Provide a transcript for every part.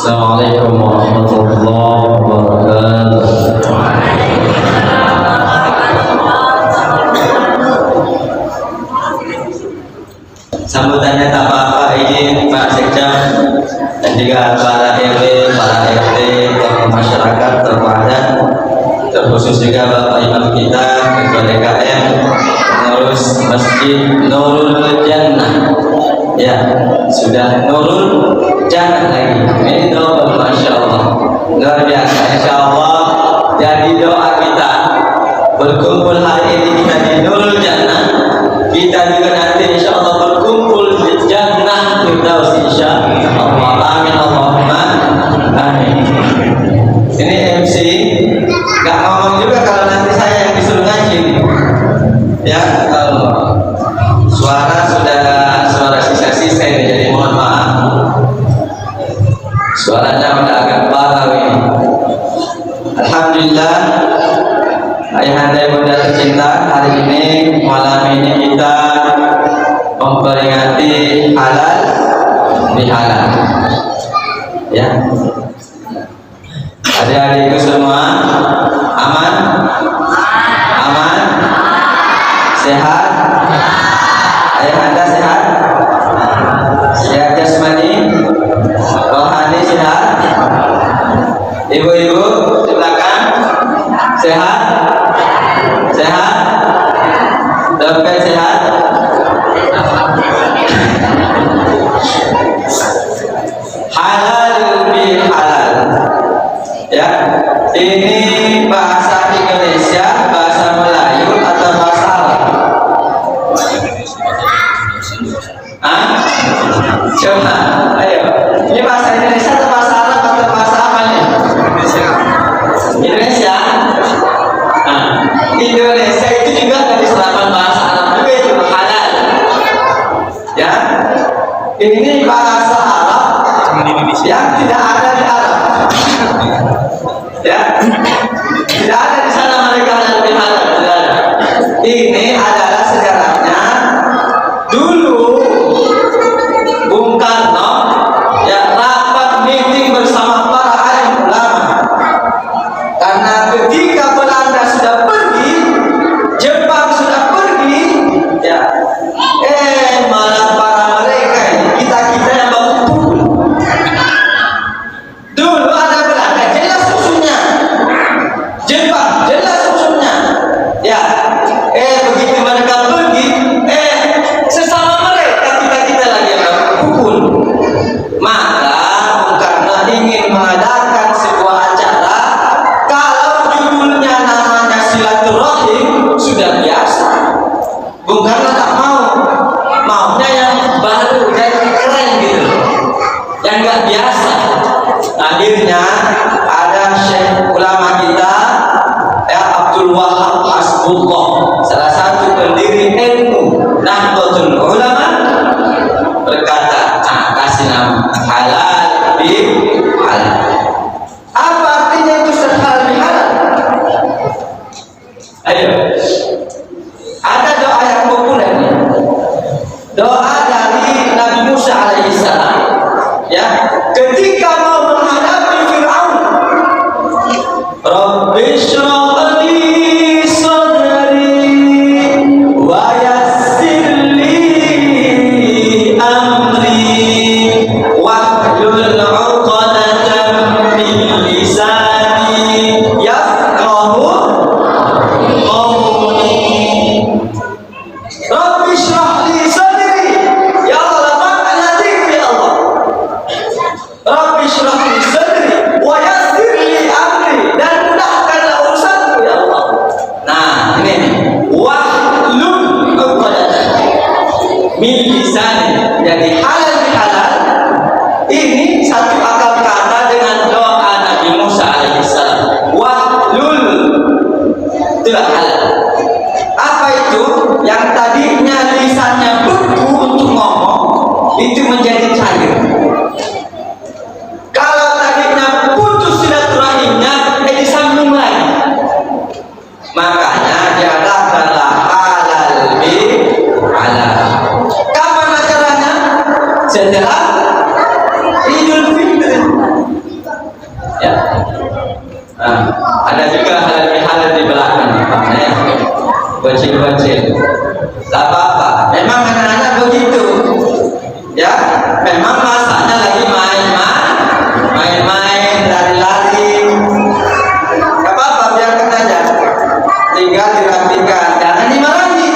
Assalamualaikum warahmatullahi wabarakatuh. Sambutannya tak apa-apa izin Pak Sekda dan juga para RW, para RT, tokoh masyarakat, tokoh adat, terkhusus juga Bapak Imam kita, Ketua DKM, pengurus Masjid Nurul Jannah. Ya, sudah Nurul Jannah lagi. Ini doa, Masya Allah, luar biasa. Insya Allah jadi doa kita berkumpul hari ini kita di Nurul Jannah. Kita juga nanti insya Allah berkumpul di Jannah Firdaus insya Allah. Amin Allahumma amin. Ini MC nggak ngomong juga kalau nanti saya yang disuruh ngaji. Ya, suara sudah suara sisa-sisa ini, jadi mohon maaf. Suaranya udah agak parah ini. Alhamdulillah, ayahanda bunda tercinta, hari ini malam ini kita memperingati halal bihalal. Ya, adik-adikku semua aman, aman, sehat. Ayahanda sehat, sehat jasmani, rohani sehat. Ibu-ibu di belakang sehat, sehat, dompet sehat. Halal bihalal. Ya, ini bahasa Indonesia, bahasa Melayu atau bahasa Arab? Coba, ayo. Ini bahasa Indonesia atau bahasa Arab atau bahasa apa nih? Indonesia. Indonesia itu juga dari serapan bahasa Arab juga itu halal. Ya, ini bahasa Arab yang tidak ada di Arab. Ya, tidak ada di sana mereka halal bihalal. Ini adalah sejarahnya dulu. Bung Karno ya rapat meeting bersama para alim ulama, karena ketika Belanda sudah pergi, Jepang sudah pergi, ya malah para mereka ini kita yang bangun pukul. Dulu ada Belanda jelas musuhnya, Jepang jelas musuhnya, ya begitu mereka pergi, sesama mereka kita lagi yang pukul. Maka Bung Karno ingin mengadakan sebuah acara, kalau judulnya namanya silaturahim sudah biasa. Bung Karno tak mau, maunya yang baru dan keren gitu, yang nggak biasa. Akhirnya ada Syekh ulama kita ya Abdul Wahab Hasbullah, salah satu pendiri ilmu Nahdlatul Ulama, berkata, kasih nama halal bihalal. Apa artinya itu halal bihalal? Ayo, ada doa yang populer nih, doa dari Nabi Musa alaihissalam, ya, ketika mau menghadapi Fir'aun. Rabbi shrah li sadri wa yassir li amri wahlul 'uqdatam min lisani yafqahu qawli. Rabbi shrah li sadri, ya Allah lapangkan hatiku ya Allah. Rabbi shrah li sadri wa yassir li amri, dan mudahkanlah urusanku ya Allah. Nah ini wahlul 'uqdatam min lisani, jadi halal bihalal ini satu akal kata dengan doa Nabi Musa alaihissalam. Wahlul itulah halal. Apa itu? Yang tadinya lisannya beku untuk ngomong itu menjadi cair. Kalau tadinya putus silaturahimnya disambung lagi. Makanya diadakanlah halal bihalal. Kapan acaranya? Setelah Idul Fitri. Nah, ada juga hal di belakang nampaknya ya. Bocil-bocil. Tak apa-apa. Memang anak-anak begitu. Ya, memang masanya lagi main-main, lari-lari. Gak apa-apa, biarkan aja. Tinggal dirapikan, jangan dimarahi.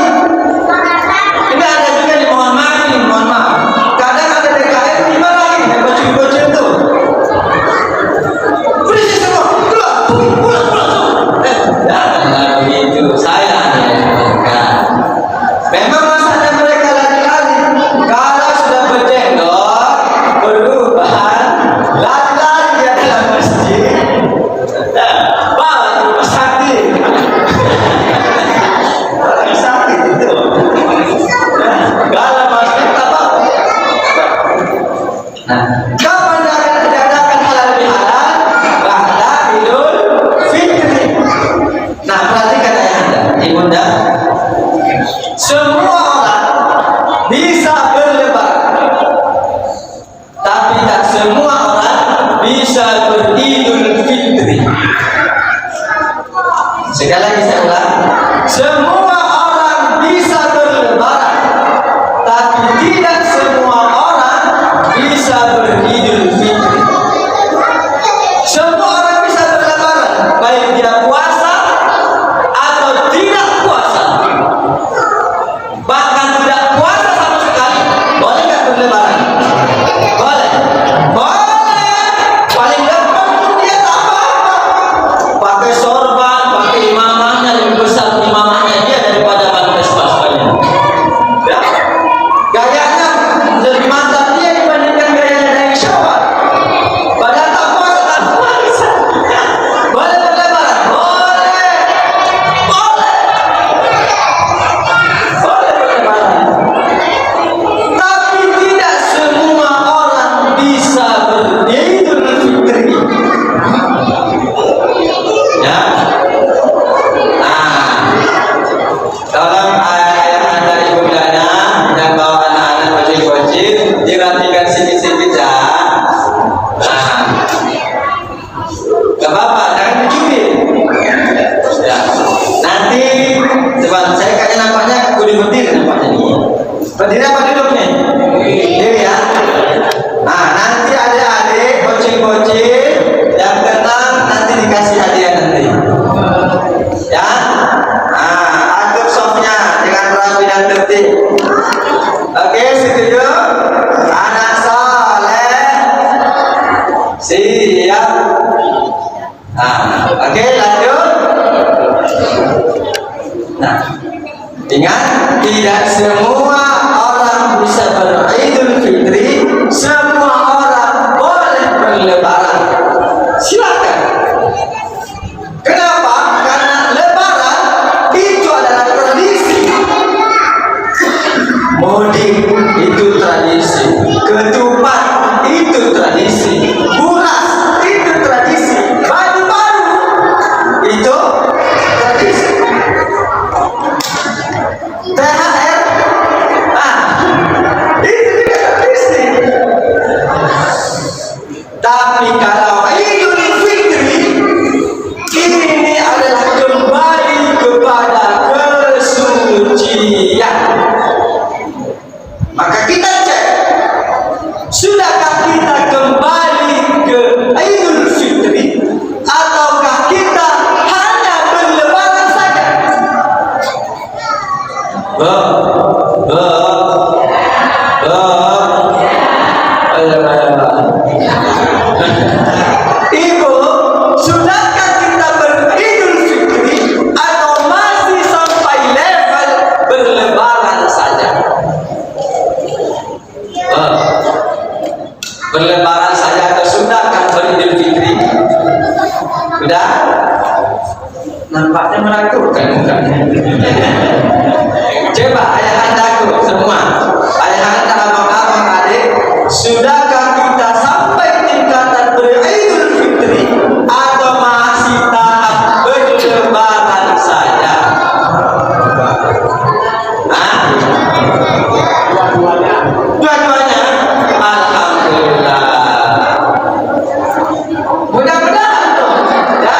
Ini ada juga mohon maaf. Kadang ada DKM dimarahi, bocil-bocil tuh. Berisik semua, pulang. Janganlah begitu, sayang ya mereka. Memang masanya mereka lari-lari. Kalau sudah berjenggot, berubah, lari-lari dia dalam masjid. Bawa ke rumah sakit. Orang sakit itu. Kalau masjid apa? Nah, kapan diadakan halal bihalal? Ba'da Idul Fitri. Nah, perhatikan ayahanda, ibunda. Semua orang bisa berlebaran, tapi tak semua orang bisa beridul fitri. Sekali lagi saya ulang, semua orang bisa berlebaran, tapi tidak semua orang bisa beridul fitri. Semua orang bisa berlebaran, baik dia puasa atau tidak puasa. Bahkan tidak puasa sama sekali, boleh nggak berlebaran? Boleh. Paling depan pun dia tak apa-apa. Pakai sorban, pakai imamahnya, lebih besar imamahnya dia daripada pakai sepasnya. Ya. Gayanya lebih mantap dia dibandingkan gayanya dari Syawal. Padahal tak puasa. Boleh berlebaran? Boleh. Tapi tidak semua orang bisa beridul fitri. Ya. Nah, tolong ayah anda ibu belanda yang bawa anak-anak bocil-bocil dirapikan sedikit-sedikit ya. Nah, gak apa-apa, jangan dicubit. Ya. Nanti coba saya kayaknya nampaknya kudu berdiri nampaknya nih. Berdiri apa duduk nih? Berdiri ya. Nah, nanti adik-adik bocil-bocil yang tenang nanti dikasih hadiah nanti. Ya. Nah, atur softnya dengan rapi dan tertib. Oke, setuju? Anak soleh siap. Nah, oke, lanjut. Nah, ingat, tidak semua orang bisa beridul fitri, semua orang boleh berlebaran. Silakan. Kenapa? Karena lebaran itu adalah tradisi. Mudik itu tradisi, ketupat itu tradisi, buras itu tradisi, baju baru itu tradisi. THR, itu juga tradisi. Tapi kalau Idul Fitri ini adalah kembali kepada kesucian. Maka kita cek, sudahkah kita kembali ke Idul Fitri ataukah kita hanya berlebaran saja? Ibu, sudahkah kita beridul fitri atau masih sampai level berlebaran saja? Berlebaran saja atau sudahkah beridul fitri? Sudah? Nampaknya meragukan mukanya. Coba ayah andaku semua, ayah anda, abang-abang, adik, sudahkah kita sampai tingkatan beridul fitri atau masih tahap berlebaran saja? Dua-duanya. Alhamdulillah. Mudah-mudahan tuh, ya.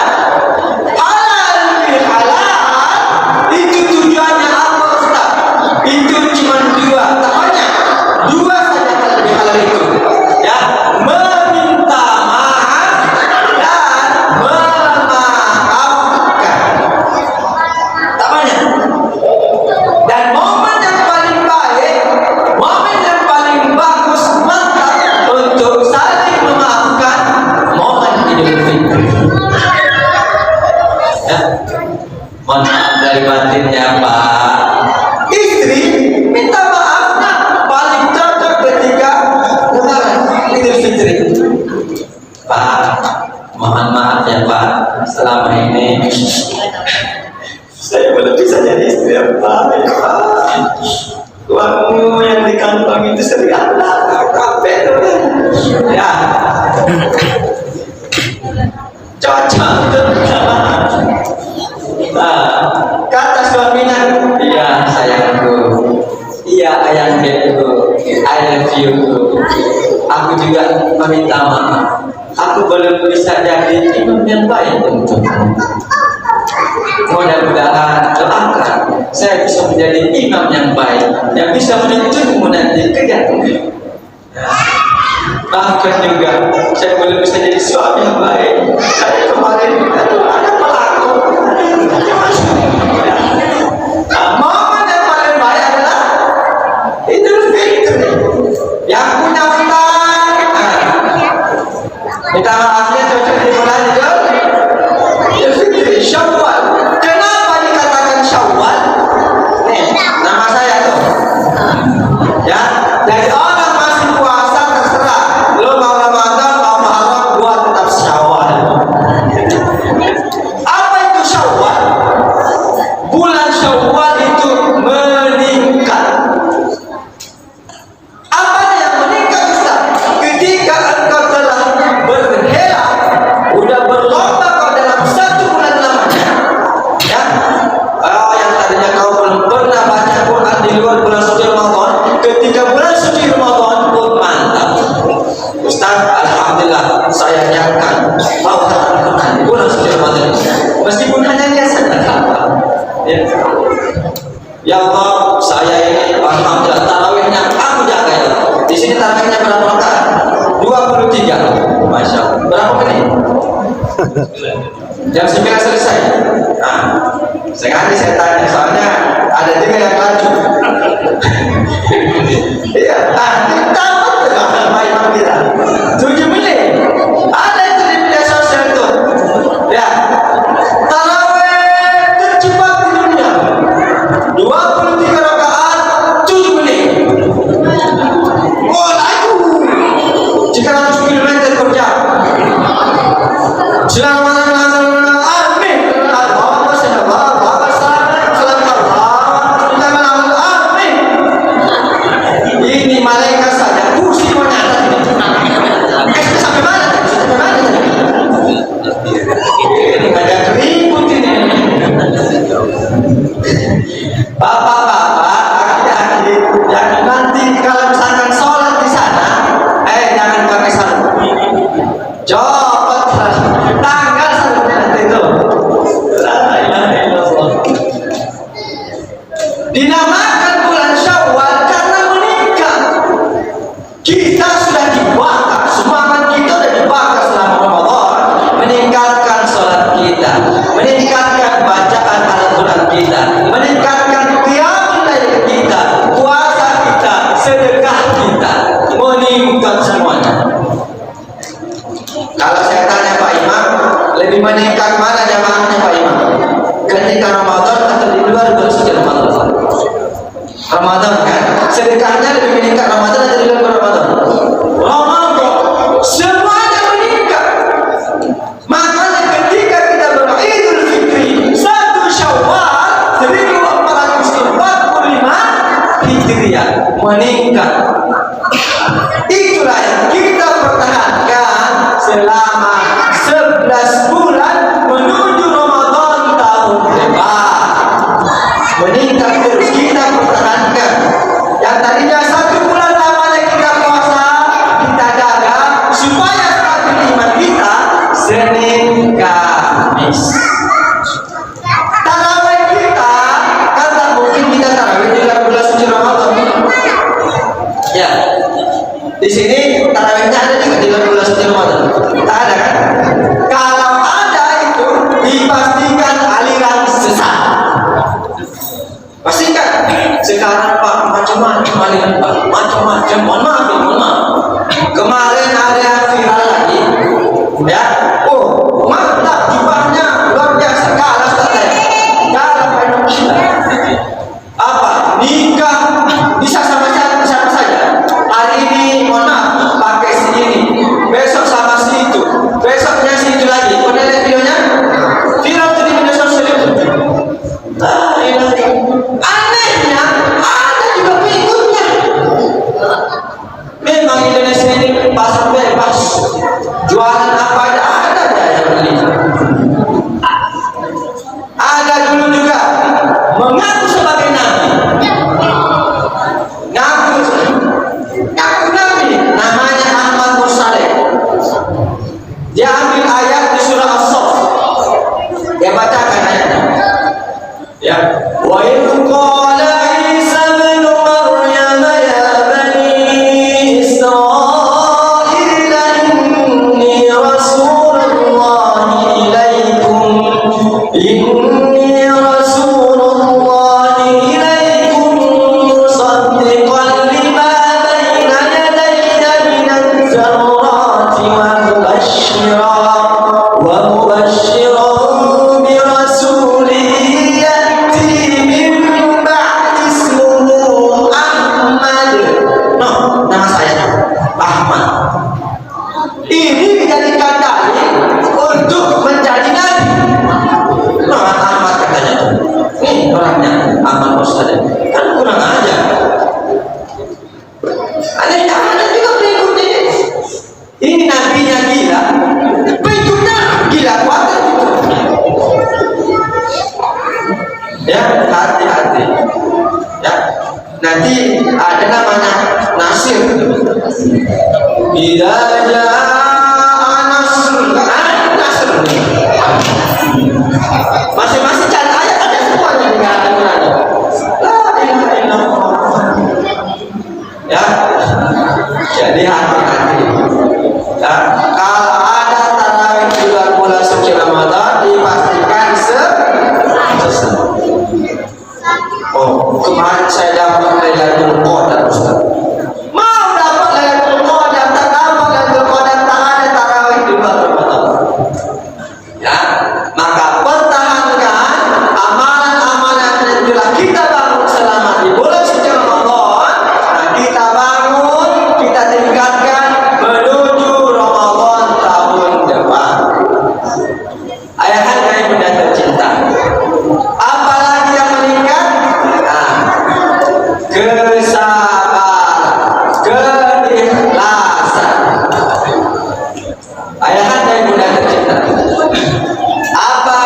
Pak, mohon maaf ya Pak, selama ini saya belum bisa jadi istri yang baik Pak. Uangmu yang di kantong itu sering aku kabeh ya. Cocok tuh. Nah, kata suaminya, iya sayangku, iya ayangku, I love you. Aku juga meminta maaf. Aku belum bisa jadi imam yang baik untukmu. Mudah-mudahan doakan saya bisa menjadi imam yang baik, yang bisa menuntunmu nanti ke jannah. Bahkan juga saya belum bisa jadi suami yang baik. Saya kemarin ada pelaku. Momen yang paling baik adalah Idul Fitri. Yang punya utang, minta maafnya cocok di bulan Idul Fitri, Syawal. Kenapa dikatakan Syawal? Nih, nama saya tuh. Ya, jadi orang masih puasa terserah. Lo mau Ramadan, mau Muharram, gua tetap Syawal. Apa itu Syawal? Bulan Syawal itu meningkat. Apa yang meningkat Ustaz? Ketika engkau telah berhela, udah berlomba kau dalam satu bulan lamanya, ya. Yang tadinya kau belum pernah baca Quran di luar bulan suci Ramadan, ketika bulan suci Ramadan pun mantap. Ustaz, alhamdulillah saya yakin mau khatam Quran di bulan suci Ramadan, meskipun hanya biasa. Ya Allah, saya ini alhamdulillah tarawihnya aku jaga ya Allah. Di sini tarawihnya berapa rakaat? 23. Masya Allah. Berapa menit? Jam 9 selesai. Nah, sengaja saya tanya soalnya ada juga yang lanjut. Iya, kita main kita 7 menit. Ada itu di media sosial itu. Ya, tarawih tercepat di dunia. 23 rakaat 7 menit. Oh, lagu. Jika 100 km per jam. Selamat amin. Allahumma shalli ala amin. Ini malaikat saja kursi menyata ini. Sampai mana? Sampai mana? Ini ada keribut ini. Bapak-bapak, adik-adik, yang nanti kalau misalkan sholat di sana, jangan pakai sarung. Copot tanggal sarungnya nanti itu. La ilaha illallah. Dinamakan bulan Syawal karena meningkat. Kita sudah dibakar, semangat kita sudah dibakar selama Ramadan, meningkatkan sholat kita, meningkatkan bacaan Al-Quran kita, meningkatkan qiyamul lail kita, puasa kita, sedekah kita, meningkat semuanya. Kalau saya tanya Pak Imam, lebih meningkat mana jamaahnya Pak Imam? Ketika Ramadan atau di luar bulan suci Ramadan? Ramadan kan? Sedekahnya lebih meningkat Ramadan atau di luar Ramadan? Ramadan. Semuanya meningkat. Makanya ketika kita beridul fitri 1 Syawal 1445 Hijriah meningkat. Itulah yang kita pertahankan selama 11 bulan menuju Ramadan tahun depan. Meningkat terus kita pertahankan. Yang tadinya 1 bulan lamanya kita puasa, kita jaga supaya stabil iman kita. Senin Kamis tarawih kita, kan tak mungkin kita tarawih di bulan suci Ramadan. Ya, di sini tarawihnya ada juga di bulan suci Ramadan. Tak ada kan? Kalau ada itu dipastikan aliran sesat. Pastikan. Sekarang Pak macam-macam aliran Pak, macam-macam. Mohon maaf. Kemarin ada yang viral lagi, ya. Oh, mantap jubahnya luar biasa. Kalah saja. Kalah Pak Indonesia. Apa? Nikah bisa sama siapa saja. Hari ini mohon maaf pakai si ini, besok sama si itu. beli. Ada dulu juga mengaku sebagai nabi, ngaku nabi, namanya Ahmad Mursaleh. Dia ambil ayat di surah As-Saff, dia bacakan ayatnya. Ya, wa idh qala Isa ibn Maryam ya bani Israil inni rasulullah ilaikum musaddiqan lima baina yadayya minat tawrati wa mubashiran bi rasulin ya'ti min ba'di ismuhu Ahmad. No, nama saya Ahmad. Ini dijadikan dalil untuk menjadi nabi. Nah, Ahmad katanya, nih orangnya Ahmad Mursaleh, kan kurang aja. Ada juga berikutnya. Ini nabinya gila, berikutnya gila kuat. Ya, hati-hati. Ya, nanti ada namanya Nasir. Bila Nasr. Masing-masing cari ayat ada semuanya di Al-Quran. La ilaha illallah. Ya, jadi hati-hati. Ya, kalau ada tarawih di bulan suci Ramadan dipastikan selesai. Oh, kemarin saya dapat Lailatul Qadar, Ustaz. Mau dapat Lailatul Qadar, tak dapat Lailatul Qadar, tak ada tarawih di bulan Ramadan. Ya, maka pertahankan amalan-amalan yang telah kita bangun selama di bulan suci Ramadan. Nah, kita bangun, kita tingkatkan menuju Ramadan tahun depan. Ayahanda yang bunda tercinta, apalagi yang meningkat? Nah, kesabaran, keikhlasan. Ayahanda yang bunda tercinta, apa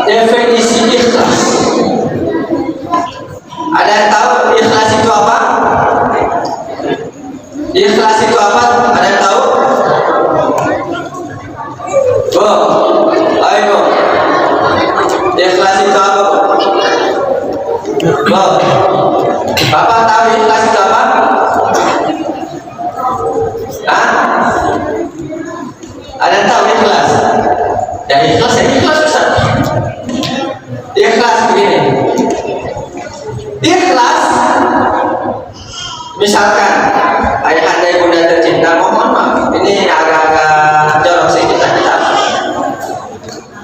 definisi ikhlas? Ada yang tahu ikhlas itu apa? Ikhlas itu apa? Ada yang tahu? Ayo. Ikhlas itu apa? Bapak tahu ikhlas itu apa? Hah? Ada yang tahu ikhlas? Ya ikhlas Ustaz. Ikhlas begini. Ikhlas, misalkan ayahanda ibu bunda tercinta, mohon maaf, ini agak-agak jorok sih kita.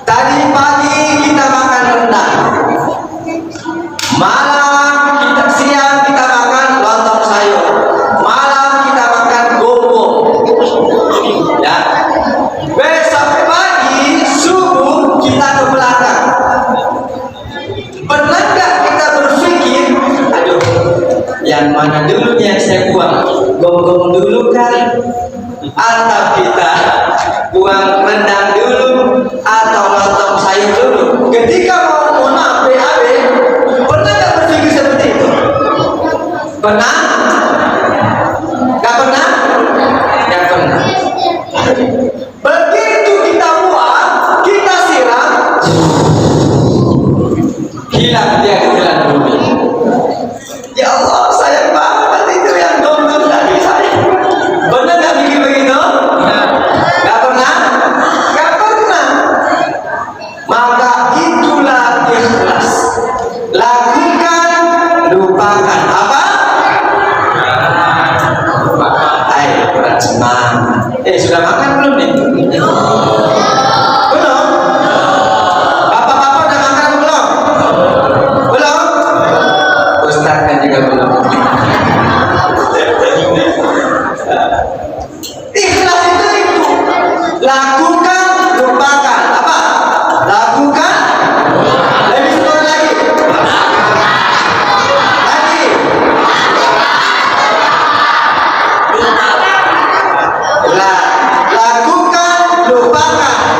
Tadi pagi kita makan rendang, siang kita makan lontong sayur, malam kita makan gombong. Ya, besok pagi subuh kita ke belakang. Pernah nggak kita berpikir, aduh, yang mana dulu yang saya buang, gonggong dulu kan, atau kita buang rendang dulu, atau lontong sayur dulu? Ketika mau maaf BAB, pernah nggak berpikir seperti itu? Pernah? Nggak pernah? Nggak pernah. Begitu kita buang, kita siram, hilang dia ke jalan bumi. Ya Allah, sayang banget itu yang dompet tadi saya. Benar nggak bikin begitu? Nggak pernah? Nggak pernah. Maka itulah ikhlas. Lakukan, lupakan. Apa? Ayo, berat semangat. Sudah makan belum nih? Belum? Bapak-bapak udah makan belum? Belum? Ustaz kan juga belum. Ikhlas itu lakukan, lupakan. Apa? Lakukan, lebih sekali lagi. Lakukan, lupakan.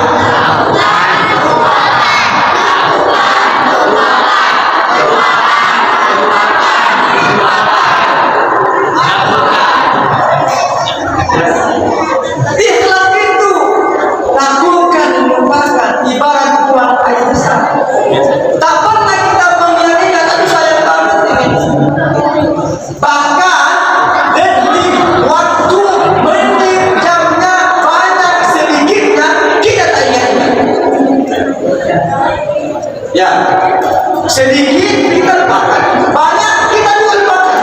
sedikit kita lupakan, banyak kita juga lupakan.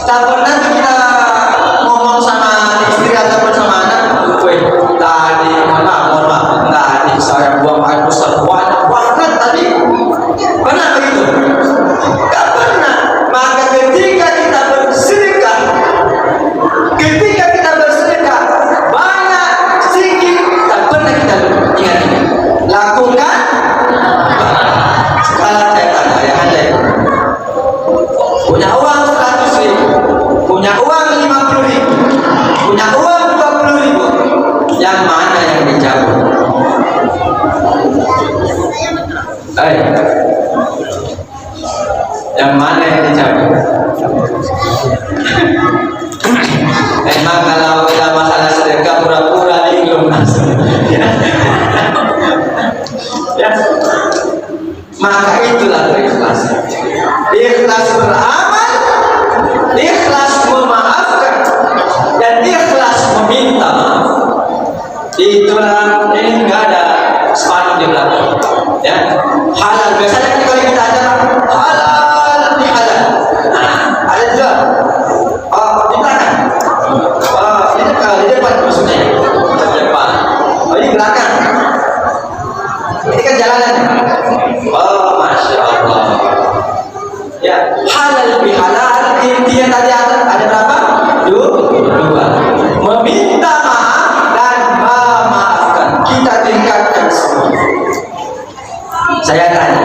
Tak pernah kita ngomong sama istri ataupun sama anak, tadi mohon maaf, tadi saya buang air besar banget tadi. Pernah begitu? Tak pernah. Maka ketika kita bersedekah, banyak sedikit tak pernah kita ingat. Lakukan. Sekarang saya tanya yang ada punya uang 100 ribu, punya uang 50 ribu, punya uang 20 ribu, yang mana yang dicabut? Yang mana yang dicabut? Emang kalau kita masalah sedekah pura-pura belum masuk. Ya. Maka itulah keikhlasan. Ikhlas beramal, ikhlas memaafkan, dan ikhlas meminta maaf. Itulah, ini enggak ada sepatu di belakang. Ya, halal. Biasanya kalau kita ajar halal di halal. Nah, ada juga. Di belakang. Di depan maksudnya. Di depan. Di belakang. Ini kan jalanan. Masya Allah. Ya, halal bi halal. Intinya tadi ada berapa? Dua. Meminta maaf dan memaafkan. Kita tingkatkan semua. Saya tanya,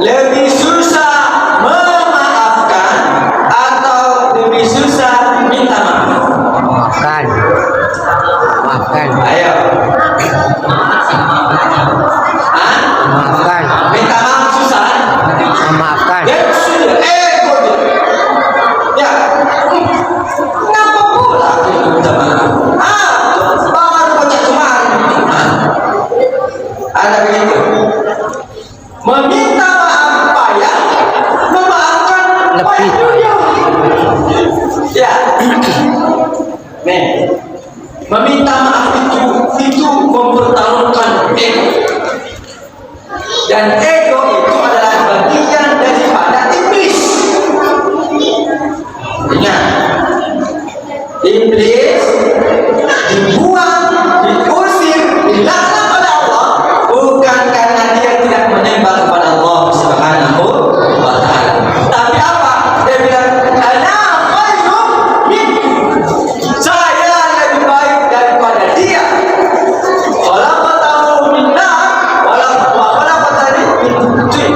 lebih susah memaafkan atau lebih susah minta maaf? Maafkan. Ayo. Maafkan. Minta maaf susah. Memaafkan. Ya sudah. Ya. Kenapa pula minta maaf? Baru baca kemarin. Ada begitu. Meminta maaf payah, memaafkan lebih payah. Ya. Nih. Meminta maaf itu mempertaruhkan ego. Dan ego itu adalah bagian daripada iblis. Ingat, iblis dibuang, diusir, dilaknat oleh Allah bukan karena dia tidak menyembah kepada Allah Subhanahu wa Ta'ala, tapi apa? Dia bilang, ana khairum minhu, saya lebih baik daripada dia. Khalaqatahu min nar wa khalaqatani min tin.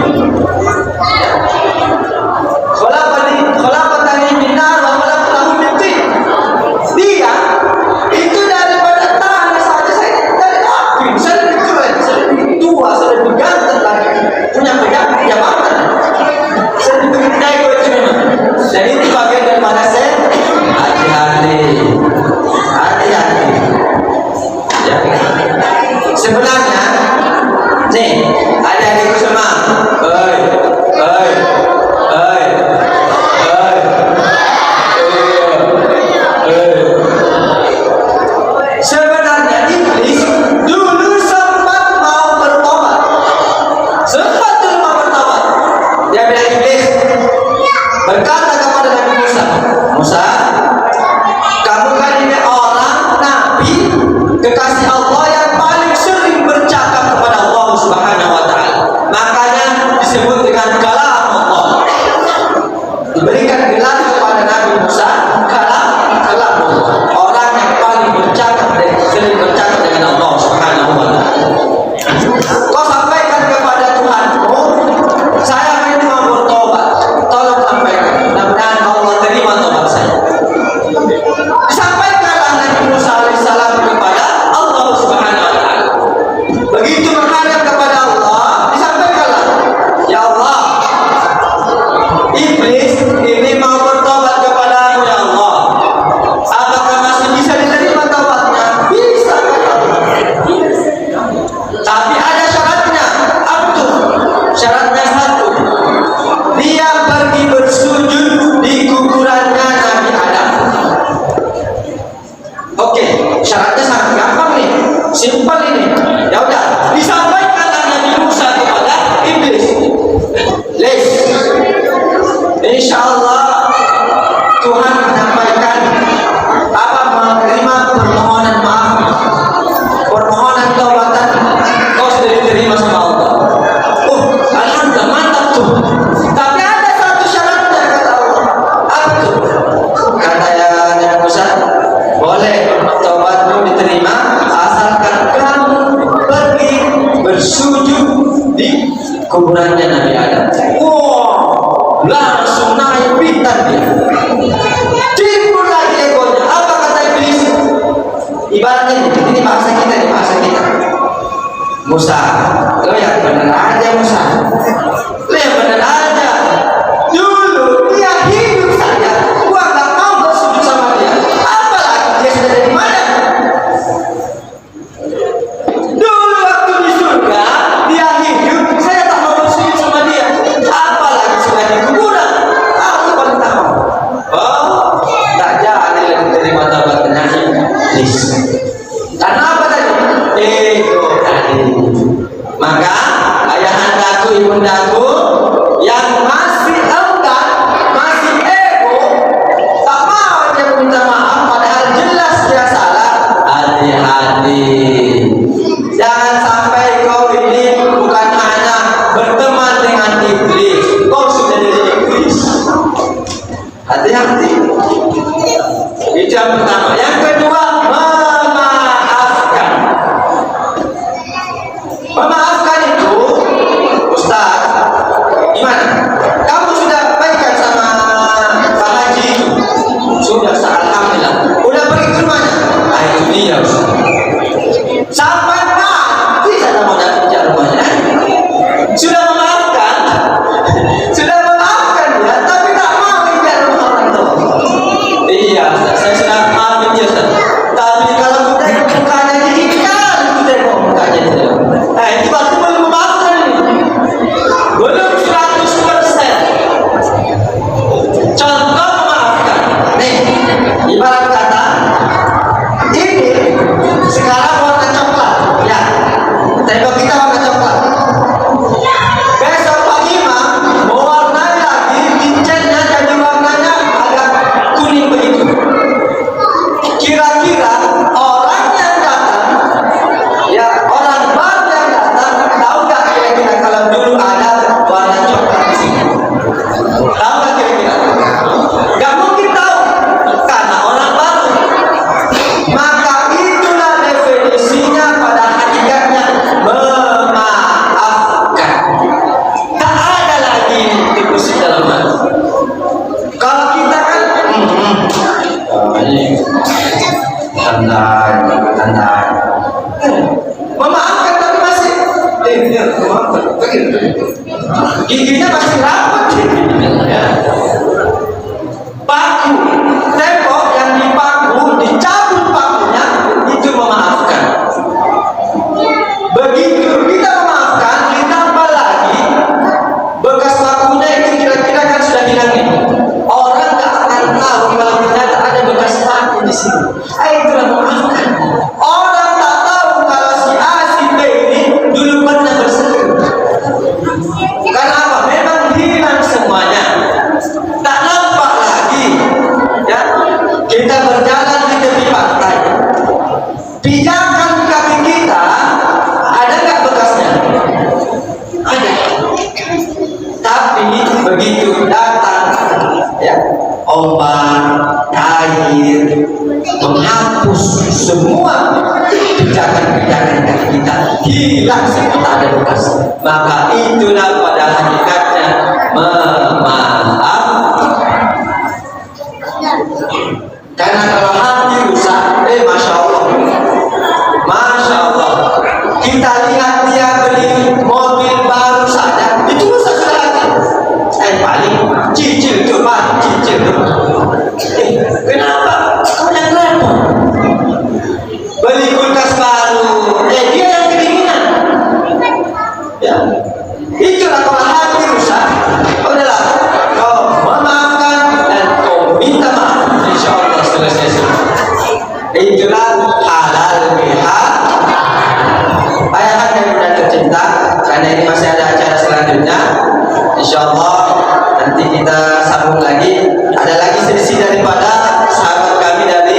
Khalaqatani min nar wa khalaqatahu min tin. Dia itu daripada tanah saja, saya dari api, saya lebih keren, saya lebih tua, saya lebih ganteng lagi, punya penyakit jabatan, saya lebih berdaya itu memang. Dan ini bagian daripada saya. Hati-hati. Ya. Sebenarnya, nih ada yang semua. Sebenarnya iblis dulu sempat mau bertobat. Dia bilang, iblis berkata kepada Nabi Musa, kamu kan ini orang nabi kekasih Allah yang paling sering bercakap kepada Allah Subhanahu wa Ta'ala. Makanya disebut dengan kalam Allah. Diberikan gelar kepada Nabi Musa kalam Allah. Orang yang paling bercakap dan sering bercakap dengan Allah Subhanahu wa Ta'ala. Kau sampaikan kepada Tuhanmu, saya ini mau bertobat. Tolong sampaikan. Mudah-mudahan Allah terima tobat saya. Disampaikanlah Nabi Musa alaihissalam kepada Allah Subhanahu wa Ta'ala. Begitu menghadap kepada Allah, disampaikanlah, ya Allah, iblis ini mau bertobat kepadamu ya Allah. Apakah masih bisa diterima tobatnya? Bisa. Tapi ada syaratnya. Syaratnya satu, dia pergi bersujud di kuburannya Nabi Adam. Oke, syaratnya sangat gampang nih, simpel ini. Ya udah, disampaikanlah Nabi Musa kepada iblis. kuburannya Nabi Adam. Wow, langsung naik pintar dia. Timbul lagi egonya. Apa kata iblis? Ibaratnya ini bahasa kita, Musa, lo yang benar aja Musa, lo yang benar aja. Dulu dia hidup saja, gua nggak mau bersujud sama dia. Apalagi dia sudah dari mana? Dulu waktu di surga dia hidup, saya tak mau bersujud sama dia. Apalagi sudah di kuburan, aku paling tak mau. Oh, tak jadi lagi terima tawarannya iblis. Karena apa tadi? Ego tadi. Maka ayahandaku, ibundaku yang masih enggan, masih ego, tak mau dia minta maaf padahal jelas dia salah. Hati-hati, jangan sampai kau ini bukan hanya berteman dengan iblis, kau sudah jadi iblis. Hati-hati. Itu yang pertama. Yang kedua, memaafkan itu, Ustaz, gimana? Kamu sudah baikan sama Pak Haji itu? Sudah, alhamdulillah. Udah pergi ke rumahnya? Nah, itu dia, Ustaz. Sampai mati saya mau datang ke rumahnya. Sudah memaafkan dia, tapi tak mau ingat rumah orang tua. Iya, Ustaz, saya sudah maafin dia, Ustaz. Tapi kalau kita ikut mukanya gini kan, kita ikut mukanya gini. Nah, itu pasti belum memaafkan nih. Belum 100%. Contoh memaafkan. Nih, ibarat kata ini sekarang warna coklat, ya. Tembok kita warna coklat. Besok pagi mah mau warnai lagi, dicatnya jadi warnanya agak kuning begitu. Kira-kira orang yang datang, ya orang baru yang datang, tahu nggak kira-kira kalau dulu ada warna coklat di sini? Tahu nggak kira-kira? Nggak mungkin tahu, karena orang baru. Maka itulah definisinya pada hakikatnya memaafkan. Tak ada lagi tikus di dalam hati. Kalau kita kan, ini tandai. Memaafkan tapi masih, memaafkan. Giginya masih rapat. Ya. Paku, tembok yang dipaku, dicabut pakunya, itu memaafkan. Begitu kita memaafkan, ditambah lagi bekas pakunya itu kira-kira kan sudah hilangin. Orang nggak akan tahu kalau ternyata ada bekas paku di sini. Itulah memaafkan. Orang tak tahu kalau si A, si B ini dulu pernah berseteru. Karena apa? Memang hilang semuanya. Tak nampak lagi. Ya, kita berjalan di tepi pantai. Pijakan kaki kita ada nggak bekasnya? Ada. Tapi begitu datang, ya, ombak, air, menghapus semua pijakan-pijakan kaki kita, hilang semua, tak ada bekas. Maka itulah pada hakikatnya memaafkan. Karena kalau hati rusak, Masya Allah, kita lihat dia beli mobil baru saja, itu rusak sudah hati. Paling cicil tuh, paling cicil tuh. Kenapa? Kau yang repot. Beli kulkas baru, dia yang kedinginan. Ya, itulah kalau hati rusak. Udahlah, kau memaafkan dan kau minta maaf. Insya Allah selesai semua. Itulah halal bihalal. Ayah yang mudah tercinta, karena ini masih ada acara selanjutnya. Insya Allah nanti kita sambung lagi. Ada lagi sesi daripada sahabat kami dari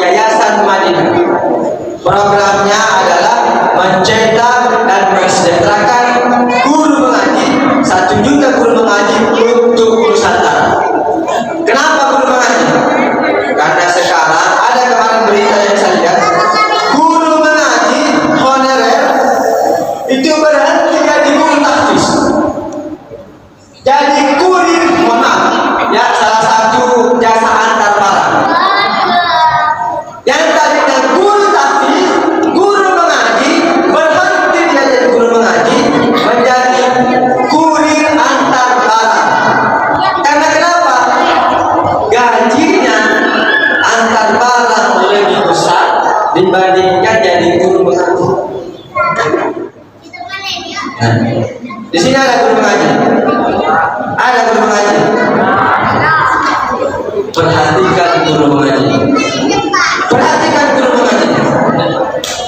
Yayasan Madinah. Programnya adalah mencetak dan mensejahterakan guru mengaji, 1 juta guru mengaji untuk Nusantara. Kenapa guru mengaji? Karena sekarang ada kemarin berita yang saya lihat, guru mengaji honorer itu berhenti gaji guru tahfiz. menjadi guru mengaji. Nah, di sini ada guru mengaji. Ada guru mengaji. Perhatikan guru mengaji. Perhatikan guru mengaji.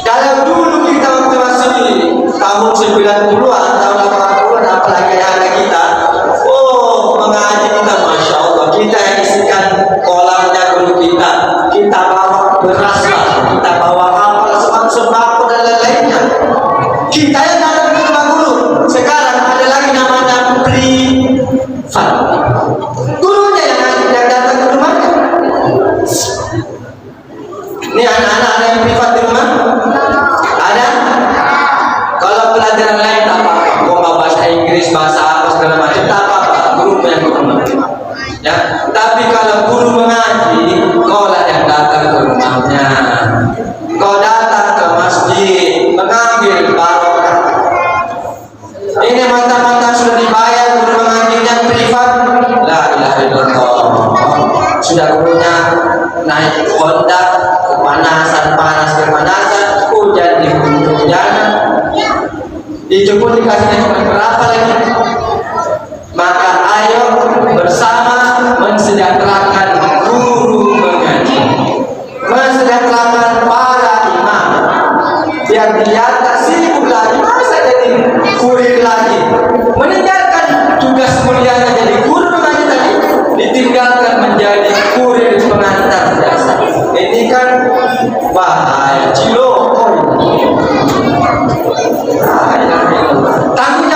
Kalau dulu kita waktu masih tahun 90-an, tahun 80-an, apalagi anak kita, oh mengaji kita, masya Allah, kita yang isikan kolamnya guru kita, kita bawa beras, kita bawa apa, sembako dan lain-lainnya. Kita yang datang ke rumah guru. Sekarang ada lagi namanya privat. Gurunya yang datang ke rumahnya. Ini anak-anak ada yang privat di rumah? Ada? Kalau pelajaran lain tak apa-apa. Mau bahasa Inggris, bahasa apa segala macam tak apa-apa. Guru yang ke rumah. Ya, tapi kalau guru mengaji, kau lah yang datang ke rumahnya. Kau datang ke masjid, mengambil barokah. Ini mata-mata sudah dibayar guru mengajinya privat. La ilaha illallah. Sudah gurunya naik Honda, kepanasan, hujan di hujan. Dijemput dikasihnya cuma berapa lagi? Maka ayo bersama mensejahterakan guru mengaji, mensejahterakan para imam, biar dia tak sibuk lagi, masa jadi kurir lagi, meninggalkan tugas mulianya jadi guru mengaji tadi, ditinggalkan menjadi kurir pengantar jasa. Ini kan bahaya cilok. Tanggung